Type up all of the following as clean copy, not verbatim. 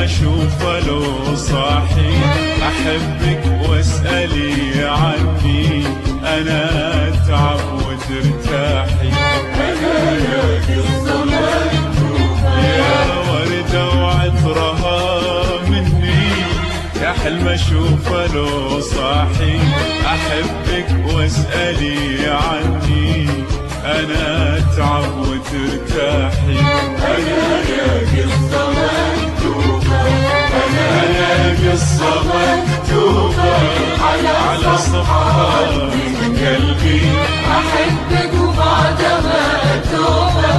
اشوفه لو صاحي، احبك واسألي عني، انا اتعب وترتاحي. انا يا قصة مكتوبة، يا وردة وعطرها مني، يا حلم اشوفه لو صاحي، احبك واسألي عني، انا اتعب وترتاحي. انا يا قصة مكتوبة، أنا قصة مكتوبة على صفحات من قلبي، احبك وبعدها اتوبة،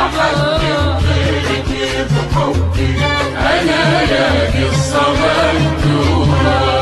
احبك غيرك بحبي. انا يا قصة مكتوبة.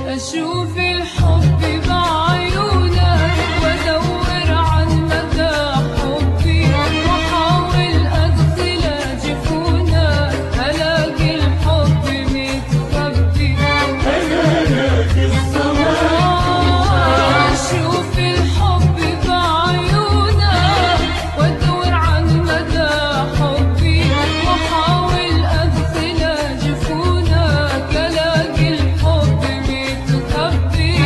أشوف الحب بعيونك وأدور عن مدى حبي، وأحاول أدخل جفونك ألاقي الحب متخبي. أنا يا قصة مكتوبة، أشوف الحب بعيونك وأدور عن مدى حبي، وأحاول أدخل جفونك ألاقي الحب متخبي.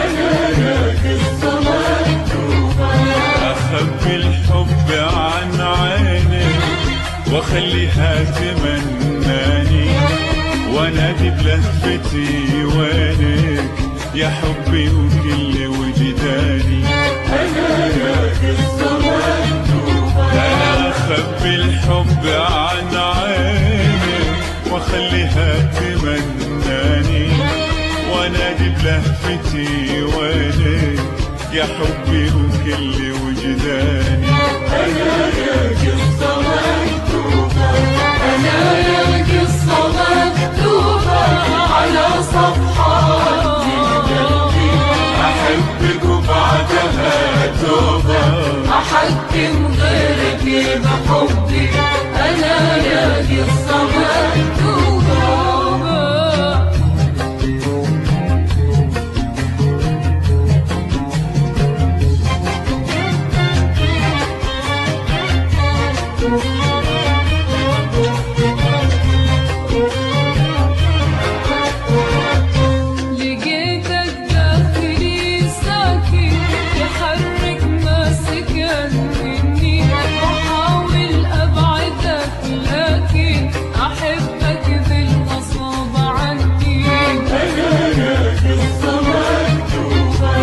أنا يا قصة مكتوبة، أخبي الحب عن عيني وأخليها تمناني، وأنادي بلهفتي وينك يا حبي وكل وجداني. أنا يا قصة مكتوبة، أنا أخبي الحب عن عيني وأخليها تمناني، وأنادي بلهفتي وينك يا حبي وكل وجداني. أنا يا قصة مكتوبة، أنا يا قصة مكتوبة على صفحات من قلبي، أحبك وبعدها توبة، أحكم غيرك بحبي. أنا يا قصة مكتوبة. لقيتك داخلي ساكن يحرك ما سكن مني، وأحاول أبعدك لكن أحبك بالغصب عني. أنا يا قصة مكتوبة،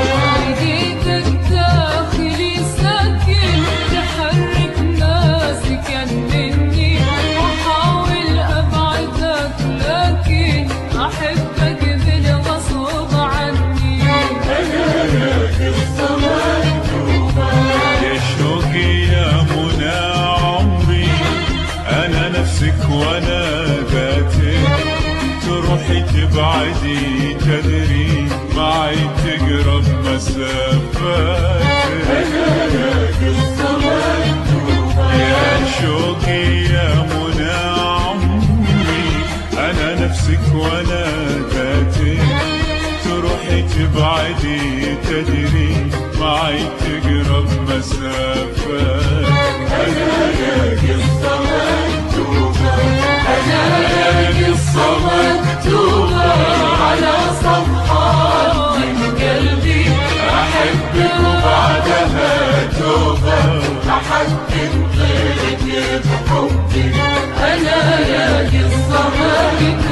لقيتك داخلي ساكن يحرك ما سكن مني، وأحاول أبعدك لكن أحبك بالغصب عني. أنا يا قصة مكتوبة، يا شوقي يا منى عمري، أنا نفسك وأنا ذاتك، تروحي تبعدي تدري معي تقرب مسافاتك. أنا يا قصة مكتوبة، يا شوقي يا منى عمري، أنا نفسك وأنا ذاتك، تروحي تبعدي تدري معي تقرب مسافاتك. أنا يا قصة مكتوبة، أنا يا قصة مكتوبة على صفحات لها توبة لحد غيرك بحبي. أنا يا قصة ما